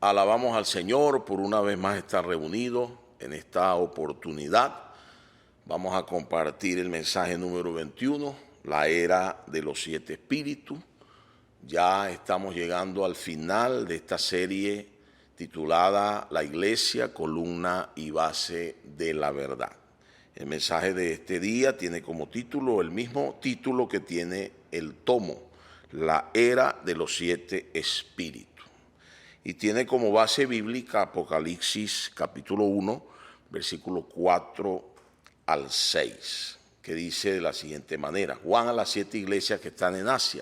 Alabamos al Señor por una vez más estar reunidos en esta oportunidad. Vamos a compartir el mensaje número 21, la era de los 7 espíritus. Ya estamos llegando al final de esta serie titulada La Iglesia, columna y base de la verdad. El mensaje de este día tiene como título el mismo título que tiene el tomo, La era de los 7 espíritus. Y tiene como base bíblica Apocalipsis capítulo 1, versículo 4 al 6, que dice de la siguiente manera: Juan a las 7 iglesias que están en Asia,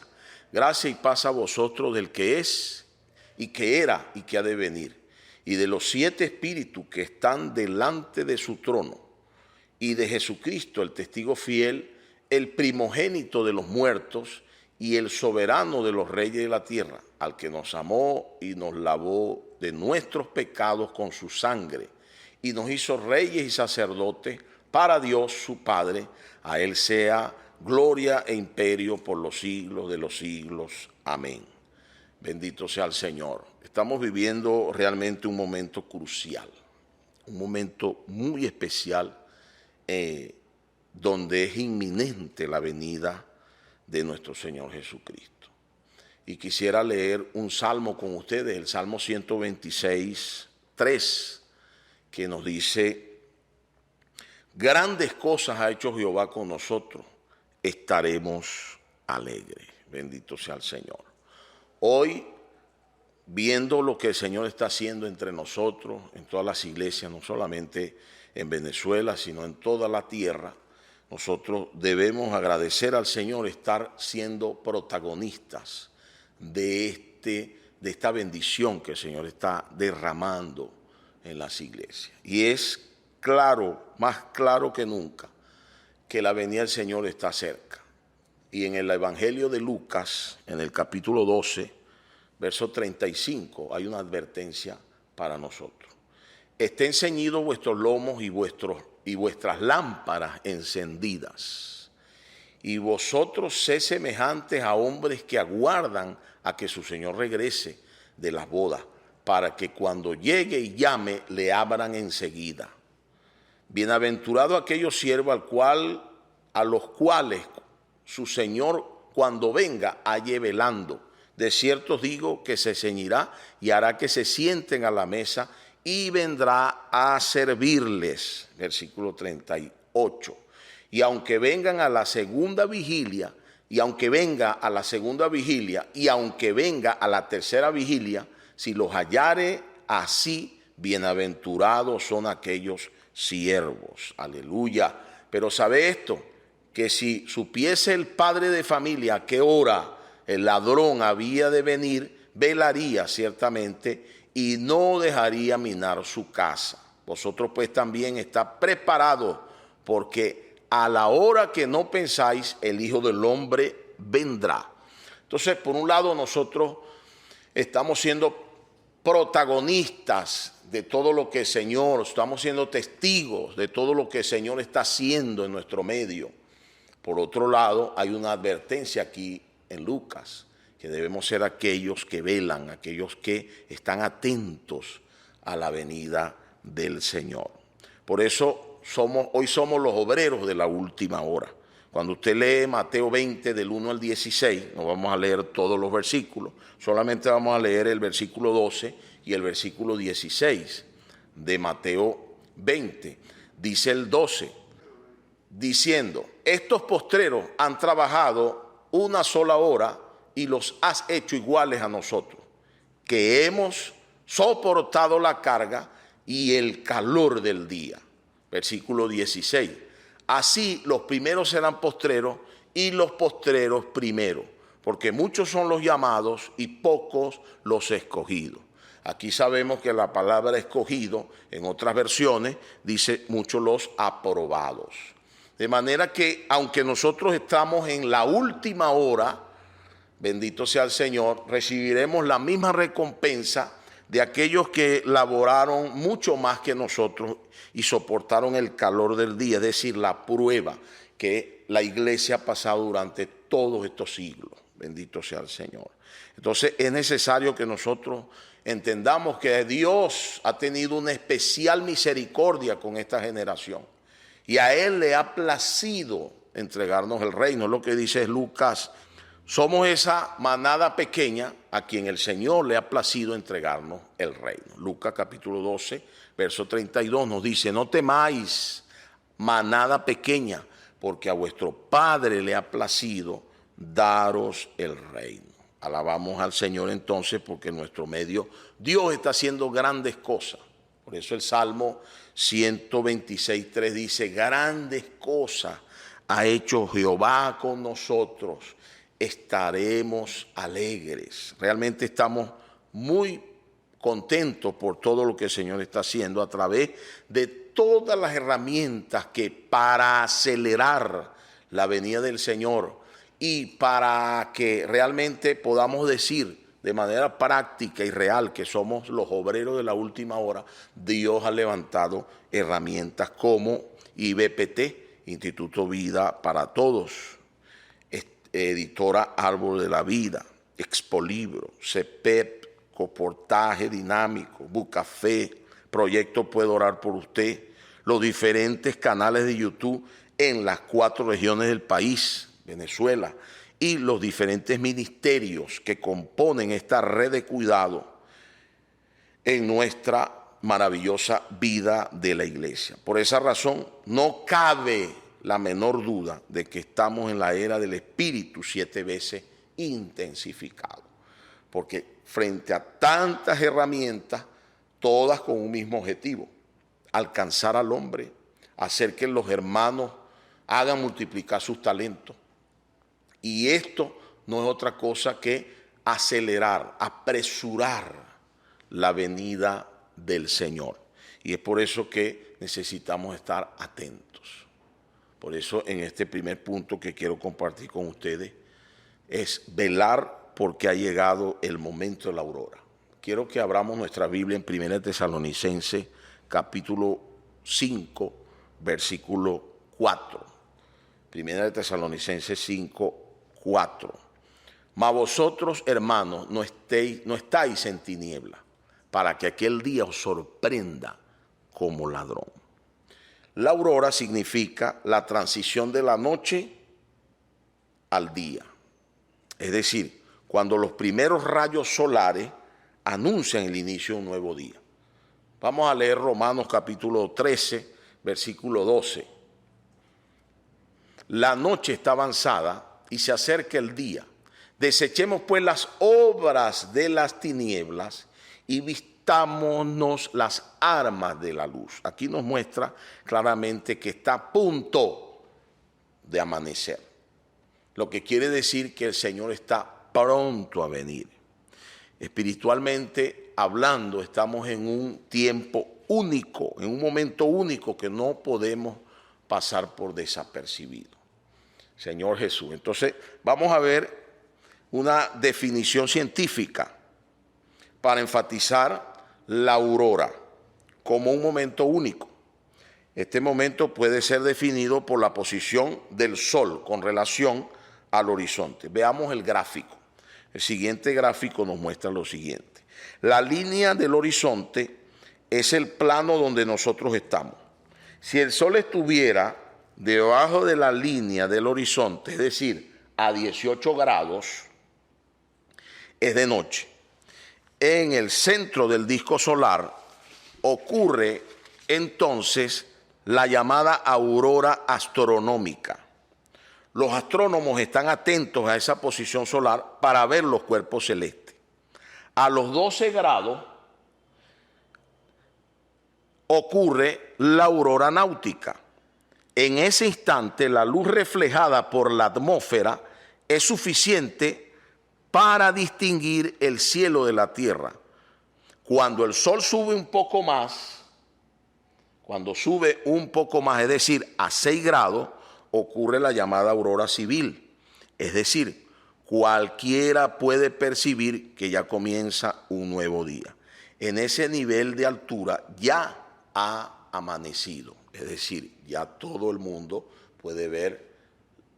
gracia y paz a vosotros del que es, y que era, y que ha de venir, y de los 7 espíritus que están delante de su trono, y de Jesucristo, el testigo fiel, el primogénito de los muertos, y el soberano de los reyes de la tierra, al que nos amó y nos lavó de nuestros pecados con su sangre, y nos hizo reyes y sacerdotes para Dios su Padre. A él sea gloria e imperio por los siglos de los siglos. Amén. Bendito sea el Señor. Estamos viviendo realmente un momento crucial, un momento muy especial, donde es inminente la venida de nuestro Señor Jesucristo. Y quisiera leer un salmo con ustedes, el Salmo 126, 3, que nos dice: grandes cosas ha hecho Jehová con nosotros, estaremos alegres. Bendito sea el Señor. Hoy, viendo lo que el Señor está haciendo entre nosotros, en todas las iglesias, no solamente en Venezuela, sino en toda la tierra, nosotros debemos agradecer al Señor estar siendo protagonistas de esta bendición que el Señor está derramando en las iglesias. Y es claro, más claro que nunca, que la venida del Señor está cerca. Y en el Evangelio de Lucas, en el capítulo 12, verso 35, hay una advertencia para nosotros. Estén ceñidos vuestros lomos y vuestras lámparas encendidas. Y vosotros sed semejantes a hombres que aguardan a que su Señor regrese de las bodas, para que cuando llegue y llame, le abran enseguida. Bienaventurado aquellos siervos a los cuales su Señor cuando venga halle velando. De cierto os digo que se ceñirá y hará que se sienten a la mesa y vendrá a servirles. Versículo 38. Y aunque vengan a la segunda vigilia, y aunque venga a la segunda vigilia, y aunque venga a la tercera vigilia, si los hallare así, bienaventurados son aquellos siervos. Aleluya. Pero sabe esto, que si supiese el padre de familia a qué hora el ladrón había de venir, velaría ciertamente y no dejaría minar su casa. Vosotros pues también estáis preparados, porque a la hora que no pensáis, el Hijo del Hombre vendrá. Entonces, por un lado, nosotros estamos siendo protagonistas de todo lo que el Señor, estamos siendo testigos de todo lo que el Señor está haciendo en nuestro medio. Por otro lado, hay una advertencia aquí en Lucas, que debemos ser aquellos que velan, aquellos que están atentos a la venida del Señor. Por eso hoy somos los obreros de la última hora. Cuando usted lee Mateo 20 del 1 al 16, no vamos a leer todos los versículos, solamente vamos a leer el versículo 12 y el versículo 16 de Mateo 20. Dice el 12, diciendo: estos postreros han trabajado una sola hora y los has hecho iguales a nosotros, que hemos soportado la carga y el calor del día. Versículo 16. Así los primeros serán postreros y los postreros primeros, porque muchos son los llamados y pocos los escogidos. Aquí sabemos que la palabra escogido, en otras versiones, dice muchos los aprobados. De manera que, aunque nosotros estamos en la última hora, bendito sea el Señor, recibiremos la misma recompensa de aquellos que laboraron mucho más que nosotros y soportaron el calor del día, es decir, la prueba que la iglesia ha pasado durante todos estos siglos. Bendito sea el Señor. Entonces es necesario que nosotros entendamos que Dios ha tenido una especial misericordia con esta generación. Y a Él le ha placido entregarnos el reino. Lo que dice Lucas: somos esa manada pequeña a quien el Señor le ha placido entregarnos el reino. Lucas capítulo 12, verso 32 nos dice: no temáis, manada pequeña, porque a vuestro Padre le ha placido daros el reino. Alabamos al Señor entonces, porque en nuestro medio Dios está haciendo grandes cosas. Por eso el Salmo 126:3 dice: grandes cosas ha hecho Jehová con nosotros, estaremos alegres. Realmente estamos muy contentos por todo lo que el Señor está haciendo a través de todas las herramientas que, para acelerar la venida del Señor y para que realmente podamos decir de manera práctica y real que somos los obreros de la última hora, Dios ha levantado herramientas como IBPT, Instituto Vida para Todos, Editora Árbol de la Vida, Expolibro, CEPEP, Coportaje Dinámico, Bucafé, Proyecto Puedo Orar por Usted, los diferentes canales de YouTube en las 4 regiones del país, Venezuela, y los diferentes ministerios que componen esta red de cuidado en nuestra maravillosa vida de la iglesia. Por esa razón, no cabe la menor duda de que estamos en la era del Espíritu 7 veces intensificado. Porque frente a tantas herramientas, todas con un mismo objetivo: alcanzar al hombre, hacer que los hermanos hagan multiplicar sus talentos. Y esto no es otra cosa que acelerar, apresurar la venida del Señor. Y es por eso que necesitamos estar atentos. Por eso en este primer punto que quiero compartir con ustedes es velar, porque ha llegado el momento de la aurora. Quiero que abramos nuestra Biblia en 1 Tesalonicenses capítulo 5, versículo 4. 1 Tesalonicenses 5, 4. Mas vosotros, hermanos, no estáis en tiniebla, para que aquel día os sorprenda como ladrón. La aurora significa la transición de la noche al día. Es decir, cuando los primeros rayos solares anuncian el inicio de un nuevo día. Vamos a leer Romanos capítulo 13, versículo 12. La noche está avanzada y se acerca el día. Desechemos pues las obras de las tinieblas y vistámonos las armas de la luz. Aquí nos muestra claramente que está a punto de amanecer. Lo que quiere decir que el Señor está pronto a venir. Espiritualmente hablando, estamos en un tiempo único, en un momento único que no podemos pasar por desapercibido. Señor Jesús. Entonces, vamos a ver una definición científica para enfatizar la aurora como un momento único. Este momento puede ser definido por la posición del Sol con relación al horizonte. Veamos el gráfico. El siguiente gráfico nos muestra lo siguiente. La línea del horizonte es el plano donde nosotros estamos. Si el Sol estuviera debajo de la línea del horizonte, es decir, a 18 grados, es de noche. En el centro del disco solar ocurre entonces la llamada aurora astronómica. Los astrónomos están atentos a esa posición solar para ver los cuerpos celestes. A los 12 grados ocurre la aurora náutica. En ese instante, la luz reflejada por la atmósfera es suficiente para distinguir el cielo de la tierra. Cuando el sol sube un poco más, es decir, a 6 grados, ocurre la llamada aurora civil. Es decir, cualquiera puede percibir que ya comienza un nuevo día. En ese nivel de altura ya ha amanecido. Es decir, ya todo el mundo puede ver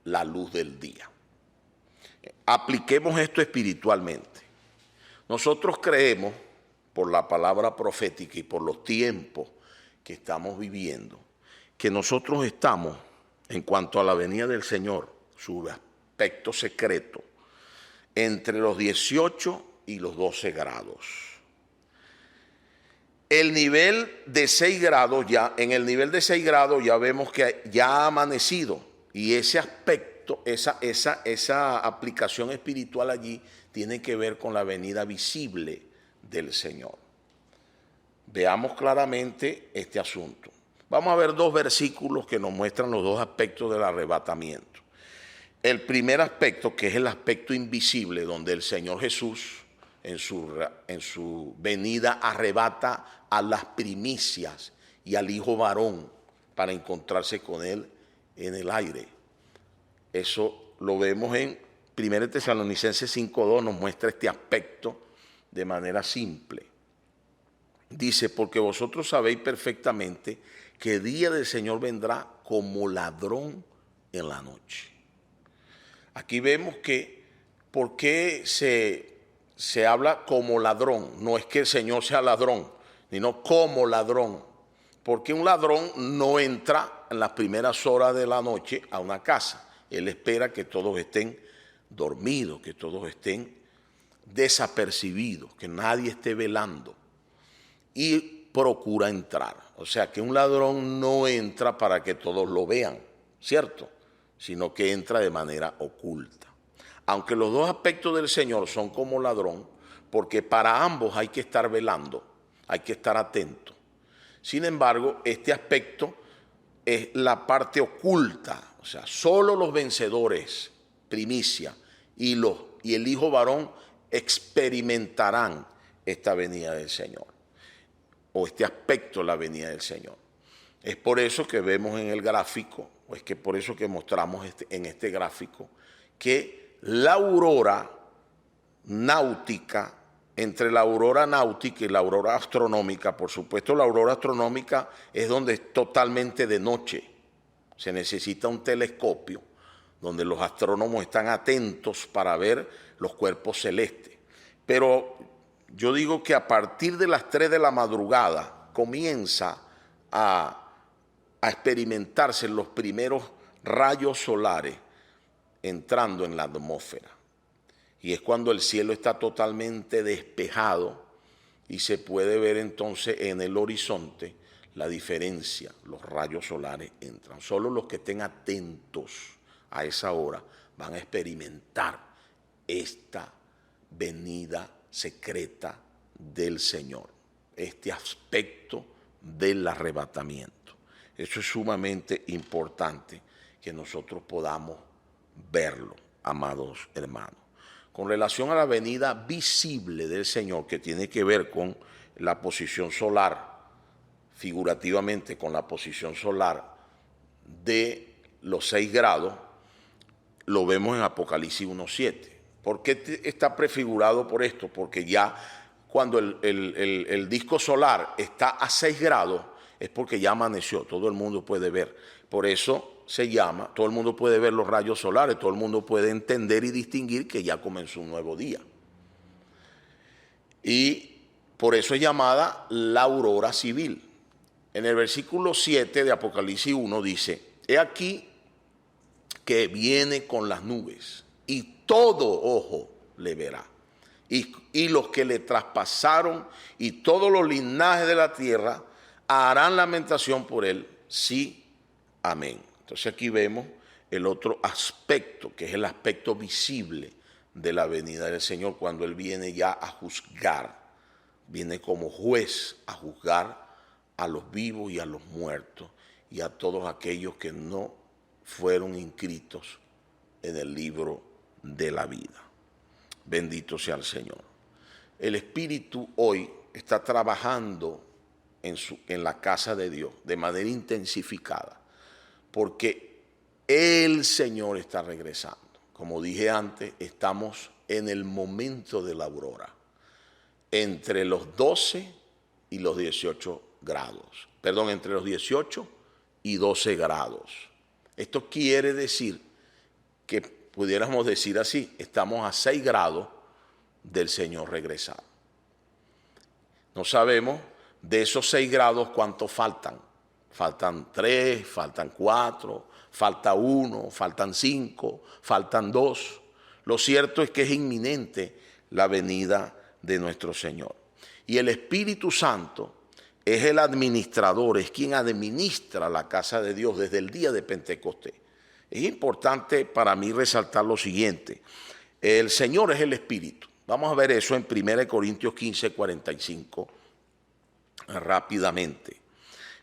la luz del día. Apliquemos esto espiritualmente. Nosotros creemos, por la palabra profética y por los tiempos que estamos viviendo, que nosotros estamos, en cuanto a la venida del Señor, su aspecto secreto, entre los 18 y los 12 grados. El nivel de 6 grados, en el nivel de 6 grados ya vemos que ya ha amanecido, y ese aspecto, esa aplicación espiritual allí tiene que ver con la venida visible del Señor. Veamos claramente este asunto. Vamos a ver dos versículos que nos muestran los dos aspectos del arrebatamiento. El primer aspecto, que es el aspecto invisible, donde el Señor Jesús en su venida arrebata a las primicias y al hijo varón para encontrarse con él en el aire. Eso lo vemos en 1 Tesalonicenses 5:2, nos muestra este aspecto de manera simple. Dice, porque vosotros sabéis perfectamente que el día del Señor vendrá como ladrón en la noche. Aquí vemos que, ¿por qué se habla como ladrón? No es que el Señor sea ladrón, sino como ladrón. Porque un ladrón no entra en las primeras horas de la noche a una casa. Él espera que todos estén dormidos, que todos estén desapercibidos, que nadie esté velando. Y procura entrar. O sea que un ladrón no entra para que todos lo vean, ¿cierto? Sino que entra de manera oculta. Aunque los dos aspectos del Señor son como ladrón, porque para ambos hay que estar velando, hay que estar atento. Sin embargo, este aspecto es la parte oculta, o sea, solo los vencedores, primicia, y el hijo varón experimentarán esta venida del Señor, o este aspecto de la venida del Señor. Es por eso que vemos en el gráfico, o es que por eso que mostramos en este gráfico, que la aurora náutica, entre la aurora náutica y la aurora astronómica, por supuesto la aurora astronómica es donde es totalmente de noche, se necesita un telescopio donde los astrónomos están atentos para ver los cuerpos celestes. Pero yo digo que a partir de las 3 de la madrugada comienza a experimentarse los primeros rayos solares entrando en la atmósfera. Y es cuando el cielo está totalmente despejado y se puede ver entonces en el horizonte la diferencia. Los rayos solares entran. Solo los que estén atentos a esa hora van a experimentar esta venida secreta del Señor, este aspecto del arrebatamiento. Eso es sumamente importante que nosotros podamos verlo, amados hermanos. Con relación a la venida visible del Señor, que tiene que ver con la posición solar, figurativamente con la posición solar de los 6 grados, lo vemos en Apocalipsis 1:7. ¿Por qué está prefigurado por esto? Porque ya cuando el disco solar está a 6 grados, es porque ya amaneció, todo el mundo puede ver. Por eso se llama, todo el mundo puede ver los rayos solares, todo el mundo puede entender y distinguir que ya comenzó un nuevo día. Y por eso es llamada la aurora civil. En el versículo 7 de Apocalipsis 1 dice, he aquí que viene con las nubes y todo ojo le verá. Y los que le traspasaron y todos los linajes de la tierra harán lamentación por él. Sí, amén. Entonces aquí vemos el otro aspecto, que es el aspecto visible de la venida del Señor, cuando Él viene ya a juzgar, viene como juez a juzgar a los vivos y a los muertos y a todos aquellos que no fueron inscritos en el libro de la vida. Bendito sea el Señor. El Espíritu hoy está trabajando en la casa de Dios de manera intensificada, porque el Señor está regresando. Como dije antes, estamos en el momento de la aurora, entre los 12 y los 18 grados. Perdón, entre los 18 y 12 grados. Esto quiere decir que pudiéramos decir así, estamos a 6 grados del Señor regresar. No sabemos de esos 6 grados cuántos faltan. Faltan 3, faltan 4, falta 1, faltan 5, faltan 2. Lo cierto es que es inminente la venida de nuestro Señor. Y el Espíritu Santo es el administrador, es quien administra la casa de Dios desde el día de Pentecostés. Es importante para mí resaltar lo siguiente. El Señor es el Espíritu. Vamos a ver eso en 1 Corintios 15, 45, rápidamente.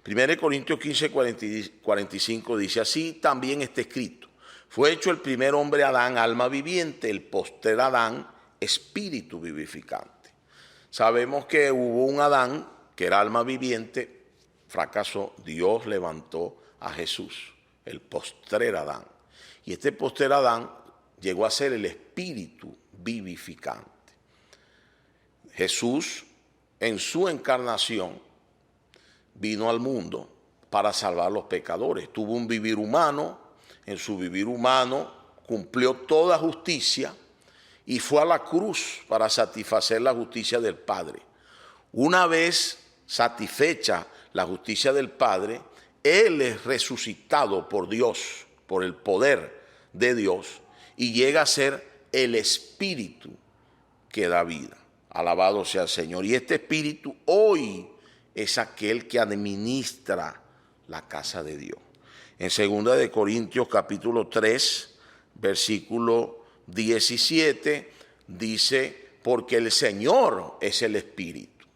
1 Corintios 15, 45 dice, así también está escrito. Fue hecho el primer hombre Adán, alma viviente, el postrer Adán, espíritu vivificante. Sabemos que hubo un Adán que era alma viviente, fracasó, Dios levantó a Jesús, el postrer Adán. Y este postrer Adán llegó a ser el espíritu vivificante. Jesús, en su encarnación, vino al mundo para salvar a los pecadores. Tuvo un vivir humano, en su vivir humano cumplió toda justicia y fue a la cruz para satisfacer la justicia del Padre. Una vez satisfecha la justicia del Padre, Él es resucitado por Dios, por el poder de Dios, y llega a ser el Espíritu que da vida. Alabado sea el Señor. Y este Espíritu hoy es aquel que administra la casa de Dios. En 2 de Corintios capítulo 3, versículo 17, dice, porque el Señor es el Espíritu.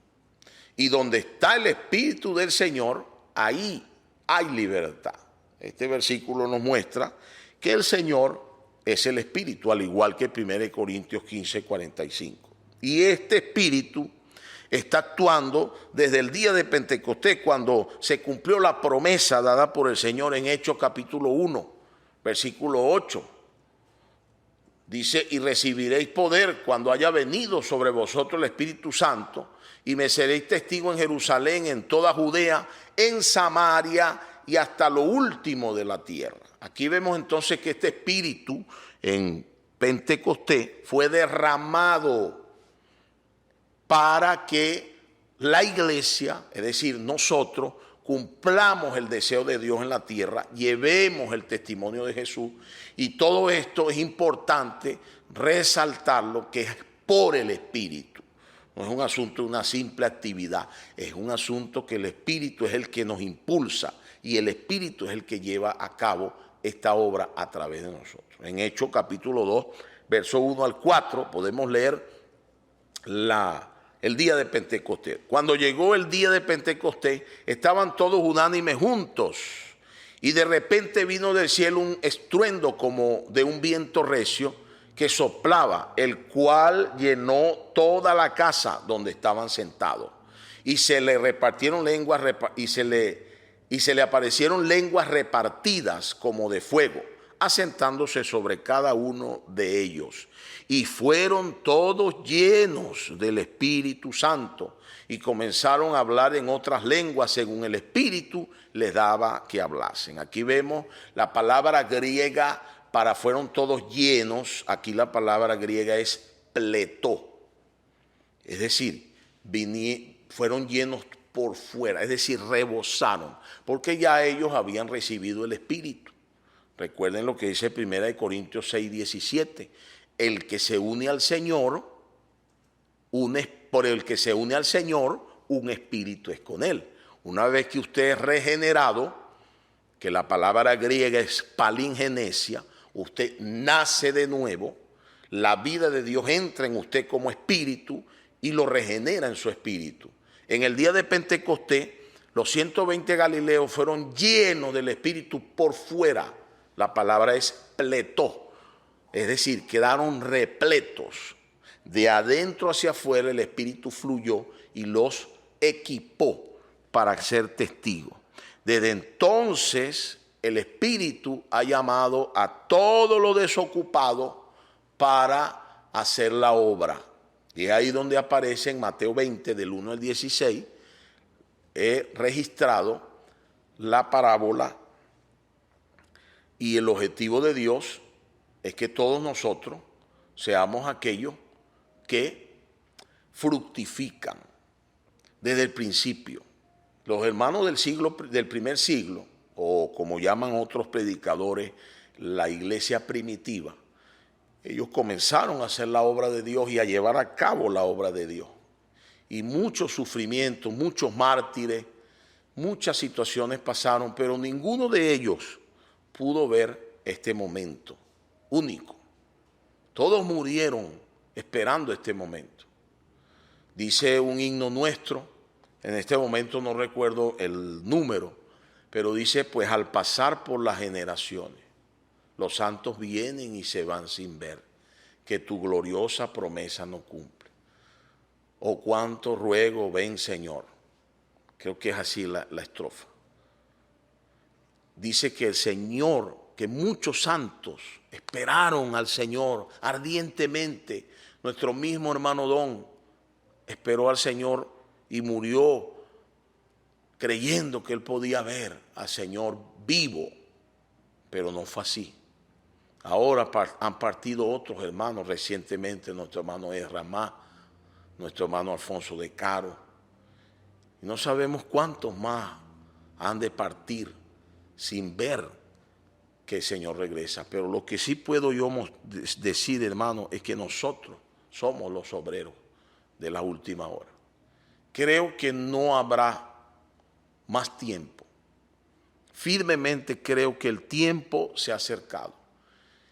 Y donde está el Espíritu del Señor, ahí hay libertad. Este versículo nos muestra que el Señor es el Espíritu, al igual que 1 Corintios 15, 45. Y este Espíritu está actuando desde el día de Pentecostés, cuando se cumplió la promesa dada por el Señor en Hechos capítulo 1, versículo 8. Dice, y recibiréis poder cuando haya venido sobre vosotros el Espíritu Santo, y me seréis testigo en Jerusalén, en toda Judea, en Samaria y hasta lo último de la tierra. Aquí vemos entonces que este Espíritu en Pentecostés fue derramado para que la iglesia, es decir, nosotros, cumplamos el deseo de Dios en la tierra, llevemos el testimonio de Jesús, y todo esto es importante resaltarlo, que es por el Espíritu. No es un asunto de una simple actividad, es un asunto que el Espíritu es el que nos impulsa y el Espíritu es el que lleva a cabo esta obra a través de nosotros. En Hechos capítulo 2, verso 1 al 4, podemos leer el día de Pentecostés. Cuando llegó el día de Pentecostés, estaban todos unánimes juntos, y de repente vino del cielo un estruendo como de un viento recio que soplaba, el cual llenó toda la casa donde estaban sentados. Y se le repartieron lenguas y se le aparecieron lenguas repartidas como de fuego, asentándose sobre cada uno de ellos. Y fueron todos llenos del Espíritu Santo y comenzaron a hablar en otras lenguas según el Espíritu les daba que hablasen. Aquí vemos la palabra griega para fueron todos llenos. Aquí la palabra griega es pletó. Es decir, fueron llenos por fuera, es decir, rebosaron, porque ya ellos habían recibido el Espíritu. Recuerden lo que dice 1 Corintios 6, 17. El que se une al Señor, por el que se une al Señor, un espíritu es con él. Una vez que usted es regenerado, que la palabra griega es palingenesia, usted nace de nuevo, la vida de Dios entra en usted como espíritu y lo regenera en su espíritu. En el día de Pentecostés, los 120 galileos fueron llenos del Espíritu por fuera. La palabra es pletó. Es decir, quedaron repletos. De adentro hacia afuera el Espíritu fluyó y los equipó para ser testigos. Desde entonces el Espíritu ha llamado a todos los desocupados para hacer la obra. Y es ahí donde aparece en Mateo 20, del 1 al 16, he registrado la parábola y el objetivo de Dios es que todos nosotros seamos aquellos que fructifican desde el principio. Los hermanos del primer siglo, o como llaman otros predicadores, la iglesia primitiva, ellos comenzaron a hacer la obra de Dios y a llevar a cabo la obra de Dios. Y muchos sufrimientos, muchos mártires, muchas situaciones pasaron, pero ninguno de ellos pudo ver este momento único. Todos murieron esperando este momento. Dice un himno nuestro, en este momento no recuerdo el número, pero dice, pues al pasar por las generaciones, los santos vienen y se van sin ver, que tu gloriosa promesa no cumple. Oh, cuánto ruego, ven Señor. Creo que es así la estrofa. Dice que el Señor, que muchos santos esperaron al Señor ardientemente. Nuestro mismo hermano Don esperó al Señor y murió creyendo que él podía ver al Señor vivo, pero no fue así. Ahora han partido otros hermanos recientemente, nuestro hermano Ramá, nuestro hermano Alfonso de Caro, y no sabemos cuántos más han de partir sin ver que el Señor regresa. Pero lo que sí puedo yo decir, hermano, es que nosotros somos los obreros de la última hora. Creo que no habrá más tiempo. Firmemente creo que el tiempo se ha acercado.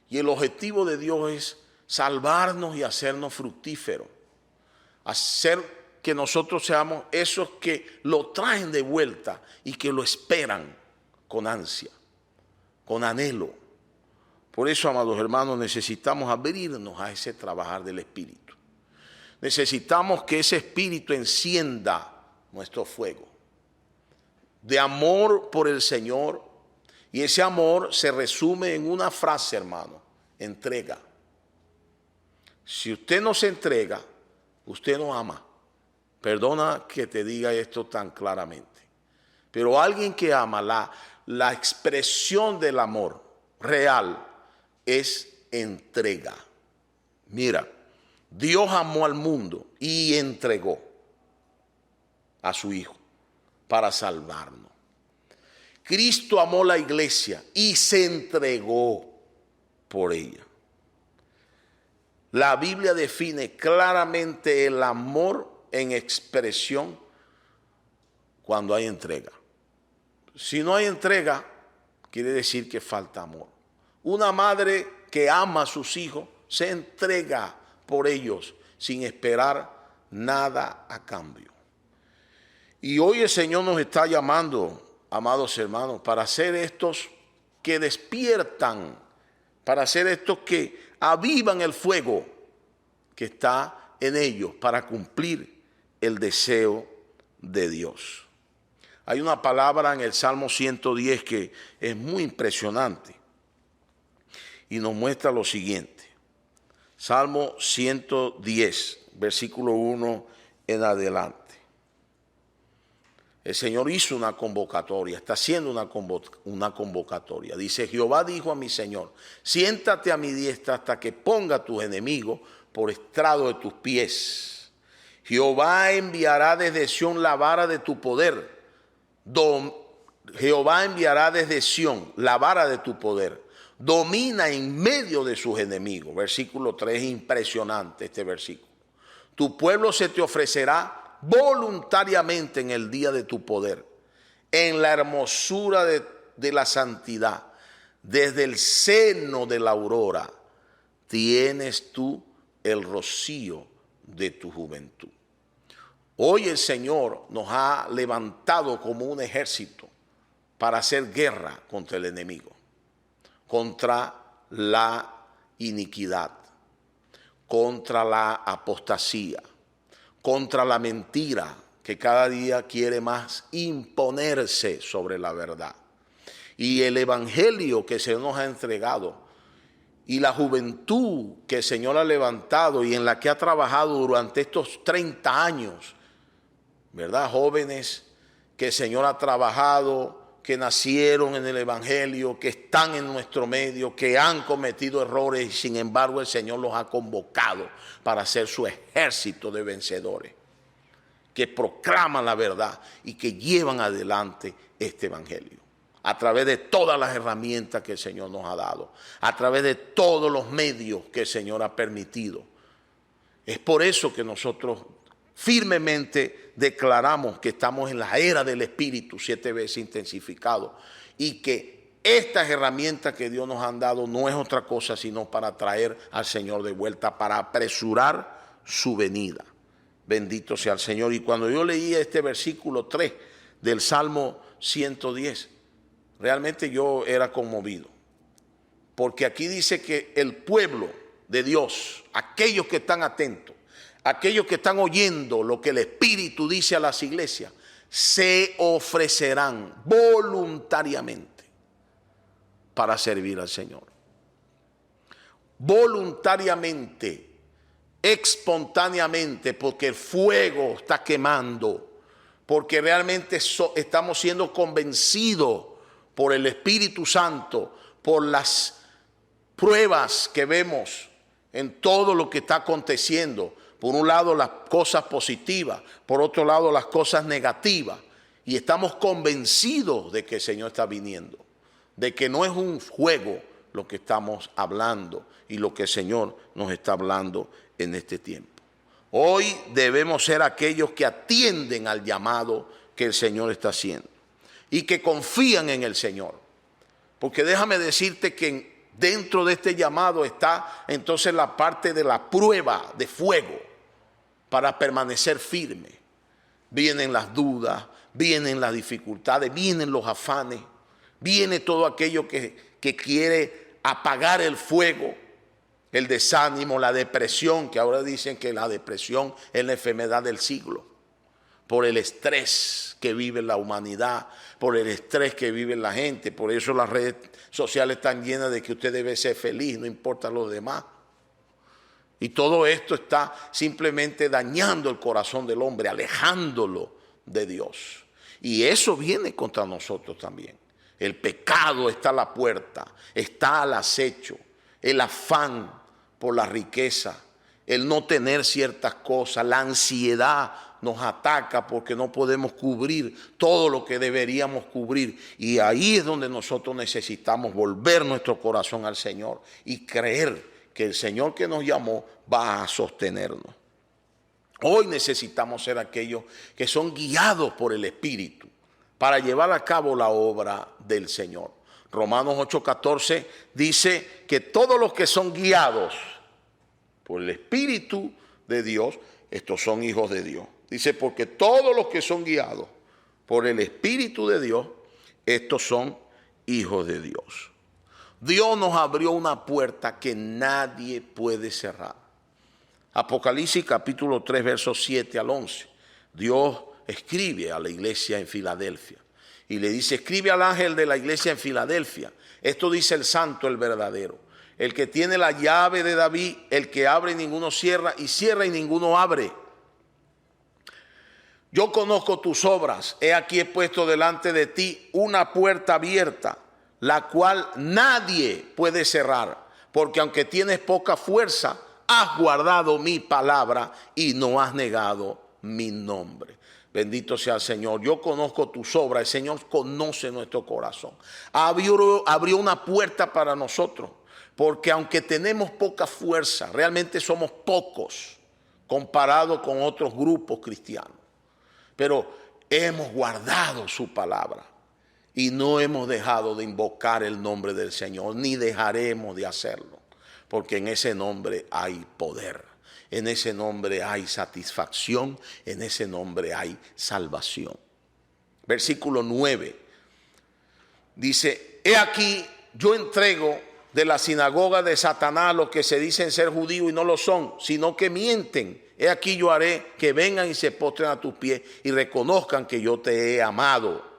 Y el objetivo de Dios es salvarnos y hacernos fructíferos. Hacer que nosotros seamos esos que lo traen de vuelta y que lo esperan con ansia, con anhelo. Por eso, amados hermanos, necesitamos abrirnos a ese trabajar del Espíritu. Necesitamos que ese Espíritu encienda nuestro fuego de amor por el Señor, y ese amor se resume en una frase, hermano: entrega. Si usted no se entrega, usted no ama. Perdona que te diga esto tan claramente, pero alguien que ama, la expresión del amor real es entrega. Mira, Dios amó al mundo y entregó a su Hijo para salvarnos. Cristo amó la iglesia y se entregó por ella. La Biblia define claramente el amor en expresión cuando hay entrega. Si no hay entrega, quiere decir que falta amor. Una madre que ama a sus hijos se entrega por ellos sin esperar nada a cambio. Y hoy el Señor nos está llamando, amados hermanos, para ser estos que despiertan, para ser estos que avivan el fuego que está en ellos, para cumplir el deseo de Dios. Hay una palabra en el Salmo 110 que es muy impresionante y nos muestra lo siguiente. Salmo 110, versículo 1 en adelante. El Señor hizo una convocatoria, está haciendo una convocatoria. Dice: Jehová dijo a mi Señor, siéntate a mi diestra hasta que ponga a tus enemigos por estrado de tus pies. Jehová enviará desde Sión la vara de tu poder. Jehová enviará desde Sión la vara de tu poder. Domina en medio de sus enemigos. Versículo 3, impresionante este versículo. Tu pueblo se te ofrecerá voluntariamente en el día de tu poder, en la hermosura de la santidad. Desde el seno de la aurora tienes tú el rocío de tu juventud. Hoy el Señor nos ha levantado como un ejército para hacer guerra contra el enemigo, contra la iniquidad, contra la apostasía, contra la mentira que cada día quiere más imponerse sobre la verdad. Y el evangelio que se nos ha entregado y la juventud que el Señor ha levantado y en la que ha trabajado durante estos 30 años, ¿verdad? Jóvenes que el Señor ha trabajado que nacieron en el Evangelio, que están en nuestro medio, que han cometido errores y sin embargo el Señor los ha convocado para ser su ejército de vencedores, que proclaman la verdad y que llevan adelante este Evangelio a través de todas las herramientas que el Señor nos ha dado, a través de todos los medios que el Señor ha permitido. Es por eso que nosotros firmemente declaramos que estamos en la era del Espíritu 7 veces intensificado y que estas herramientas que Dios nos ha dado no es otra cosa sino para traer al Señor de vuelta, para apresurar su venida. Bendito sea el Señor. Y cuando yo leía este versículo 3 del Salmo 110, realmente yo era conmovido, porque aquí dice que el pueblo de Dios, aquellos que están atentos, aquellos que están oyendo lo que el Espíritu dice a las iglesias, se ofrecerán voluntariamente para servir al Señor. Voluntariamente, espontáneamente, porque el fuego está quemando, porque realmente estamos siendo convencidos por el Espíritu Santo, por las pruebas que vemos en todo lo que está aconteciendo. Por un lado las cosas positivas, por otro lado las cosas negativas. Y estamos convencidos de que el Señor está viniendo, de que no es un juego lo que estamos hablando y lo que el Señor nos está hablando en este tiempo. Hoy debemos ser aquellos que atienden al llamado que el Señor está haciendo y que confían en el Señor. Porque déjame decirte que dentro de este llamado está entonces la parte de la prueba de fuego para permanecer firme. Vienen las dudas, vienen las dificultades, vienen los afanes, viene todo aquello que quiere apagar el fuego, el desánimo, la depresión, que ahora dicen que la depresión es la enfermedad del siglo, por el estrés que vive la humanidad, por el estrés que vive la gente. Por eso las redes sociales están llenas de que usted debe ser feliz, no importa lo demás. Y todo esto está simplemente dañando el corazón del hombre, alejándolo de Dios. Y eso viene contra nosotros también. El pecado está a la puerta, está al acecho, el afán por la riqueza, el no tener ciertas cosas, la ansiedad nos ataca porque no podemos cubrir todo lo que deberíamos cubrir. Y ahí es donde nosotros necesitamos volver nuestro corazón al Señor y creer que el Señor que nos llamó va a sostenernos. Hoy necesitamos ser aquellos que son guiados por el Espíritu para llevar a cabo la obra del Señor. Romanos 8:14 dice que todos los que son guiados por el Espíritu de Dios, estos son hijos de Dios. Dice, porque todos los que son guiados por el Espíritu de Dios, estos son hijos de Dios. Dios nos abrió una puerta que nadie puede cerrar. Apocalipsis capítulo 3, versos 7 al 11. Dios escribe a la iglesia en Filadelfia y le dice, escribe al ángel de la iglesia en Filadelfia. Esto dice el santo, el verdadero, el que tiene la llave de David, el que abre y ninguno cierra, y cierra y ninguno abre. Yo conozco tus obras, he aquí he puesto delante de ti una puerta abierta, la cual nadie puede cerrar, porque aunque tienes poca fuerza, has guardado mi palabra y no has negado mi nombre. Bendito sea el Señor. Yo conozco tus obras, el Señor conoce nuestro corazón. Abrió una puerta para nosotros, porque aunque tenemos poca fuerza, realmente somos pocos comparado con otros grupos cristianos. Pero hemos guardado su palabra y no hemos dejado de invocar el nombre del Señor, ni dejaremos de hacerlo, porque en ese nombre hay poder, en ese nombre hay satisfacción, en ese nombre hay salvación. Versículo 9 dice, he aquí yo entrego de la sinagoga de Satanás a los que se dicen ser judíos y no lo son, sino que mienten. He aquí yo haré que vengan y se postren a tus pies y reconozcan que yo te he amado.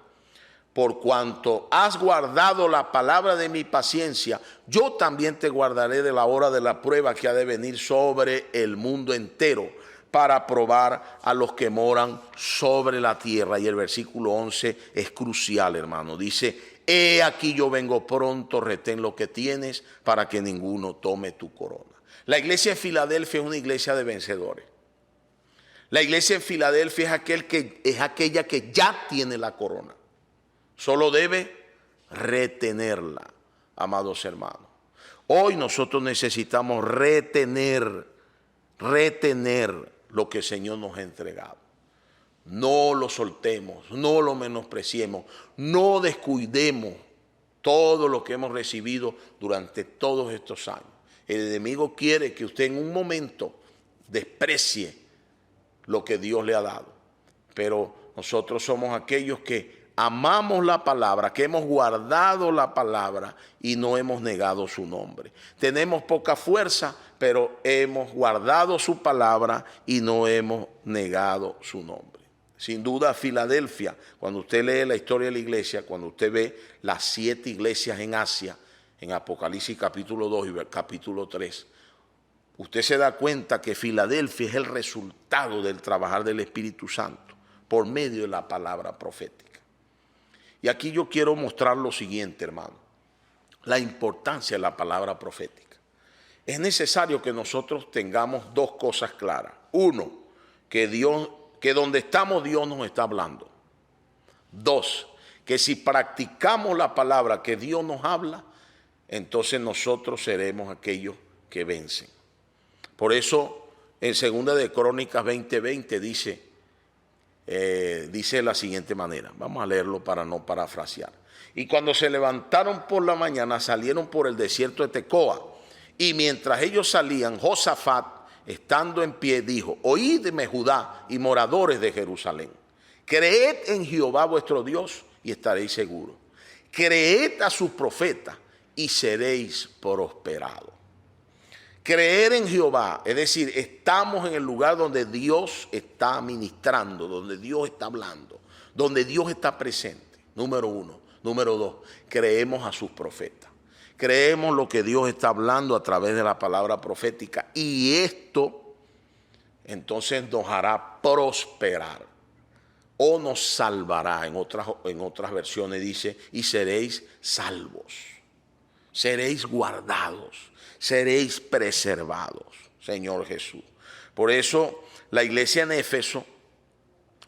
Por cuanto has guardado la palabra de mi paciencia, yo también te guardaré de la hora de la prueba que ha de venir sobre el mundo entero, para probar a los que moran sobre la tierra. Y el versículo 11 es crucial, hermano. Dice, he aquí yo vengo pronto, retén lo que tienes para que ninguno tome tu corona. La iglesia de Filadelfia es una iglesia de vencedores. La iglesia en Filadelfia es aquella que ya tiene la corona. Solo debe retenerla, amados hermanos. Hoy nosotros necesitamos retener lo que el Señor nos ha entregado. No lo soltemos, no lo menospreciemos, no descuidemos todo lo que hemos recibido durante todos estos años. El enemigo quiere que usted en un momento desprecie lo que Dios le ha dado. Pero nosotros somos aquellos que amamos la palabra, que hemos guardado la palabra y no hemos negado su nombre. Tenemos poca fuerza, pero hemos guardado su palabra y no hemos negado su nombre. Sin duda, Filadelfia, cuando usted lee la historia de la iglesia, cuando usted ve las 7 iglesias en Asia, en Apocalipsis capítulo 2 y capítulo 3, usted se da cuenta que Filadelfia es el resultado del trabajar del Espíritu Santo por medio de la palabra profética. Y aquí yo quiero mostrar lo siguiente, hermano, la importancia de la palabra profética. Es necesario que nosotros tengamos 2 cosas claras. Uno, que donde estamos Dios nos está hablando. 2, que si practicamos la palabra que Dios nos habla, entonces nosotros seremos aquellos que vencen. Por eso en 2 de Crónicas 20:20 dice de la siguiente manera. Vamos a leerlo para no parafrasear. Y cuando se levantaron por la mañana, salieron por el desierto de Tecoa. Y mientras ellos salían, Josafat, estando en pie, dijo, oídme Judá y moradores de Jerusalén. Creed en Jehová vuestro Dios y estaréis seguros. Creed a sus profetas y seréis prosperados. Creer en Jehová, es decir, estamos en el lugar donde Dios está ministrando, donde Dios está hablando, donde Dios está presente, número 1. Número 2, creemos a sus profetas. Creemos lo que Dios está hablando a través de la palabra profética y esto entonces nos hará prosperar o nos salvará. En otras versiones dice, y seréis salvos, seréis guardados, seréis preservados, Señor Jesús. Por eso la iglesia en Éfeso,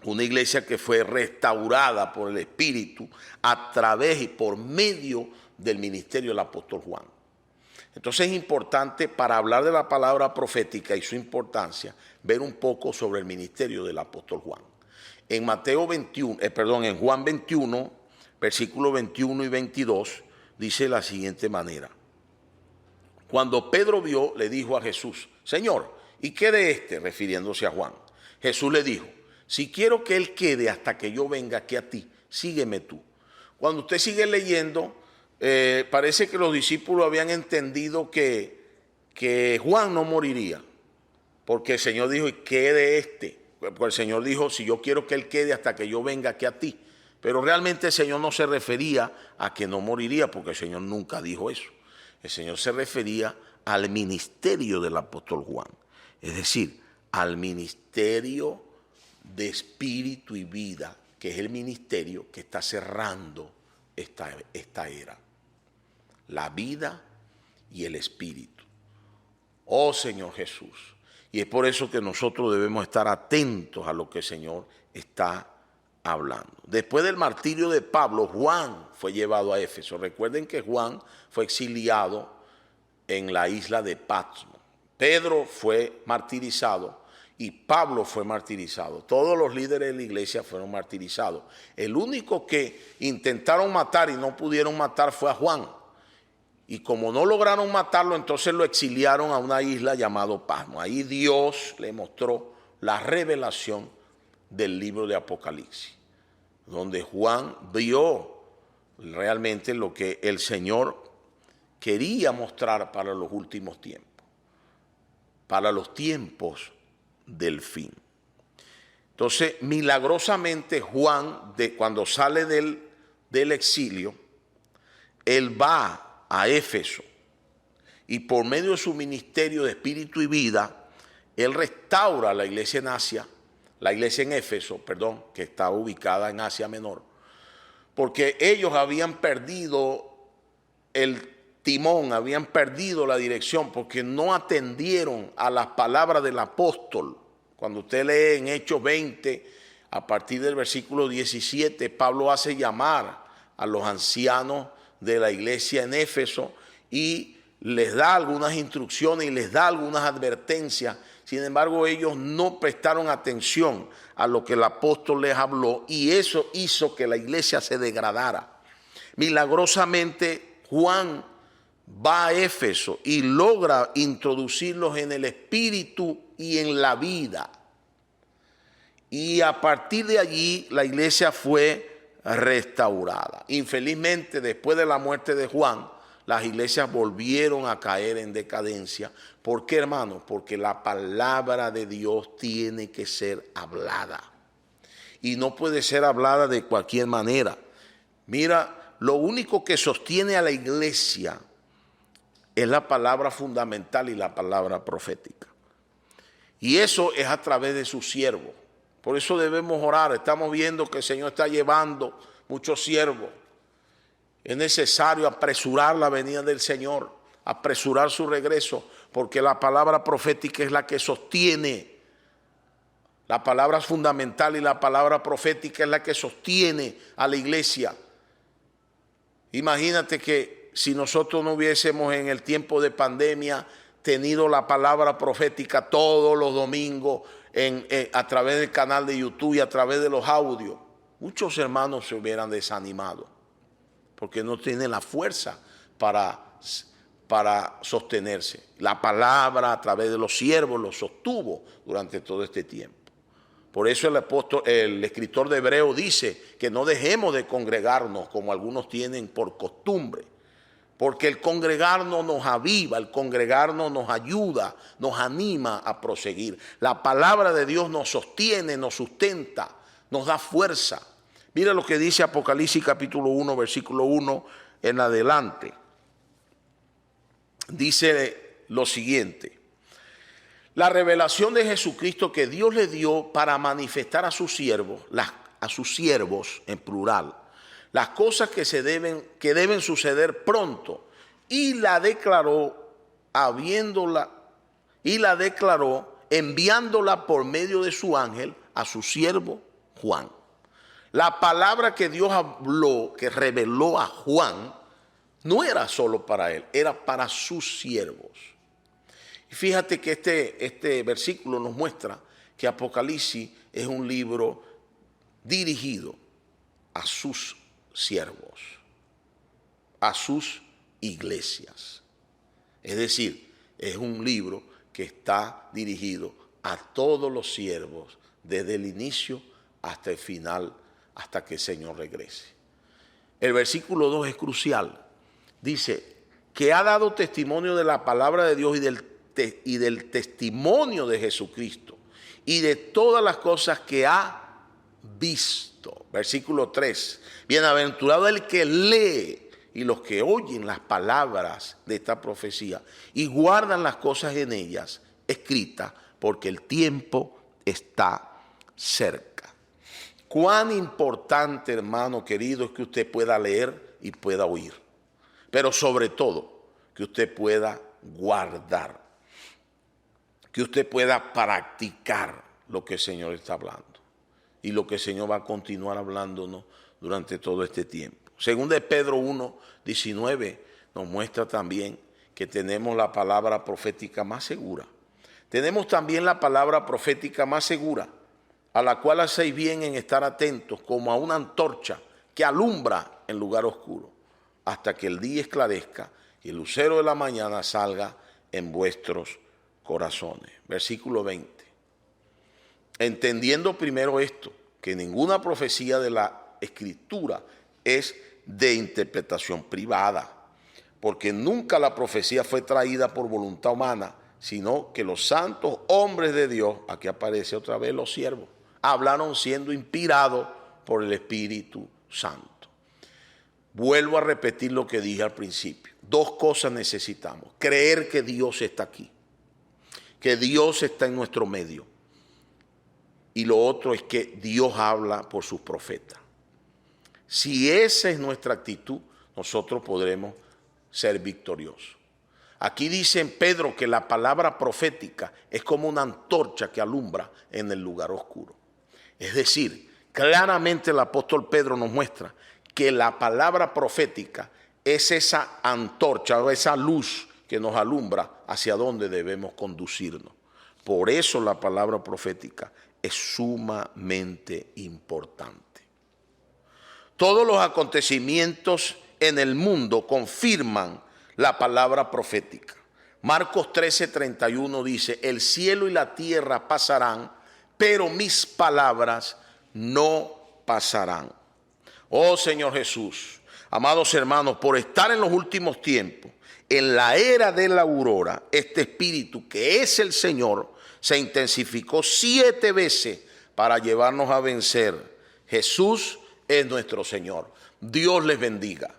una iglesia que fue restaurada por el Espíritu a través y por medio del ministerio del apóstol Juan. Entonces es importante, para hablar de la palabra profética y su importancia, ver un poco sobre el ministerio del apóstol Juan. En en Juan 21, versículos 21 y 22, dice de la siguiente manera. Cuando Pedro vio, le dijo a Jesús, Señor, ¿y qué de este? Refiriéndose a Juan. Jesús le dijo, si quiero que él quede hasta que yo venga aquí a ti, sígueme tú. Cuando usted sigue leyendo, parece que los discípulos habían entendido que Juan no moriría, porque el Señor dijo, ¿y qué de este? Porque el Señor dijo, si yo quiero que él quede hasta que yo venga aquí a ti. Pero realmente el Señor no se refería a que no moriría, porque el Señor nunca dijo eso. El Señor se refería al ministerio del apóstol Juan, es decir, al ministerio de espíritu y vida, que es el ministerio que está cerrando esta era. La vida y el espíritu. Oh Señor Jesús. Y es por eso que nosotros debemos estar atentos a lo que el Señor está hablando. Después del martirio de Pablo, Juan fue llevado a Éfeso. Recuerden que Juan fue exiliado en la isla de Patmos. Pedro fue martirizado y Pablo fue martirizado. Todos los líderes de la iglesia fueron martirizados. El único que intentaron matar y no pudieron matar fue a Juan. Y como no lograron matarlo, entonces lo exiliaron a una isla llamada Patmos. Ahí Dios le mostró la revelación del libro de Apocalipsis, donde Juan vio realmente lo que el Señor quería mostrar para los últimos tiempos, para los tiempos del fin. Entonces, milagrosamente Juan, cuando sale del exilio, él va a Éfeso y por medio de su ministerio de espíritu y vida, Él restaura la iglesia en Asia, la iglesia en Éfeso, perdón, que está ubicada en Asia Menor, porque ellos habían perdido el timón, habían perdido la dirección, porque no atendieron a las palabras del apóstol. Cuando usted lee en Hechos 20, a partir del versículo 17, Pablo hace llamar a los ancianos de la iglesia en Éfeso y les da algunas instrucciones y les da algunas advertencias. Sin embargo, ellos no prestaron atención a lo que el apóstol les habló y eso hizo que la iglesia se degradara. Milagrosamente, Juan va a Éfeso y logra introducirlos en el espíritu y en la vida. Y a partir de allí la iglesia fue restaurada. Infelizmente, después de la muerte de Juan, las iglesias volvieron a caer en decadencia. ¿Por qué, hermano? Porque la palabra de Dios tiene que ser hablada. Y no puede ser hablada de cualquier manera. Mira, lo único que sostiene a la iglesia es la palabra fundamental y la palabra profética. Y eso es a través de sus siervos. Por eso debemos orar. Estamos viendo que el Señor está llevando muchos siervos. Es necesario apresurar la venida del Señor, apresurar su regreso, porque la palabra profética es la que sostiene. La palabra fundamental y la palabra profética es la que sostiene a la iglesia. Imagínate que si nosotros no hubiésemos en el tiempo de pandemia tenido la palabra profética todos los domingos a través del canal de YouTube y a través de los audios, muchos hermanos se hubieran desanimado porque no tienen la fuerza para sostenerse. La palabra a través de los siervos los sostuvo durante todo este tiempo. Por eso el escritor de Hebreo dice que no dejemos de congregarnos como algunos tienen por costumbre, porque el congregarnos nos aviva, el congregarnos nos ayuda, nos anima a proseguir. La palabra de Dios nos sostiene, nos sustenta, nos da fuerza. Mira lo que dice Apocalipsis capítulo 1, versículo 1 en adelante. Dice lo siguiente: la revelación de Jesucristo que Dios le dio para manifestar a sus siervos, en plural, las cosas que deben suceder pronto, y la declaró enviándola por medio de su ángel a su siervo Juan. La palabra que Dios habló, que reveló a Juan, no era solo para él, era para sus siervos. Y fíjate que este versículo nos muestra que Apocalipsis es un libro dirigido a sus siervos, a sus iglesias. Es decir, es un libro que está dirigido a todos los siervos desde el inicio hasta el final, hasta que el Señor regrese. El versículo 2 es crucial. Dice que ha dado testimonio de la palabra de Dios y del testimonio de Jesucristo y de todas las cosas que ha visto. Versículo 3. Bienaventurado el que lee y los que oyen las palabras de esta profecía y guardan las cosas en ellas escritas, porque el tiempo está cerca. Cuán importante, hermano querido, es que usted pueda leer y pueda oír, pero sobre todo que usted pueda guardar, que usted pueda practicar lo que el Señor está hablando y lo que el Señor va a continuar hablándonos durante todo este tiempo. Según de Pedro 1, 19 nos muestra también que tenemos la palabra profética más segura. Tenemos también la palabra profética más segura, a la cual hacéis bien en estar atentos como a una antorcha que alumbra en lugar oscuro, hasta que el día esclarezca y el lucero de la mañana salga en vuestros corazones. Versículo 20. Entendiendo primero esto, que ninguna profecía de la Escritura es de interpretación privada, porque nunca la profecía fue traída por voluntad humana, sino que los santos hombres de Dios, aquí aparece otra vez los siervos, hablaron siendo inspirados por el Espíritu Santo. Vuelvo a repetir lo que dije al principio. Dos cosas necesitamos: creer que Dios está aquí que Dios está en nuestro medio. Y lo otro es que Dios habla por sus profetas. Si esa es nuestra actitud, nosotros podremos ser victoriosos. Aquí dice en Pedro que la palabra profética es como una antorcha que alumbra en el lugar oscuro. Es decir, claramente el apóstol Pedro nos muestra que la palabra profética es esa antorcha o esa luz que nos alumbra hacia dónde debemos conducirnos. Por eso la palabra profética es sumamente importante. Todos los acontecimientos en el mundo confirman la palabra profética. Marcos 13:31 dice, el cielo y la tierra pasarán, pero mis palabras no pasarán. Oh Señor Jesús, amados hermanos, por estar en los últimos tiempos, en la era de la aurora, este espíritu que es el Señor se intensificó 7 veces para llevarnos a vencer. Jesús es nuestro Señor. Dios les bendiga.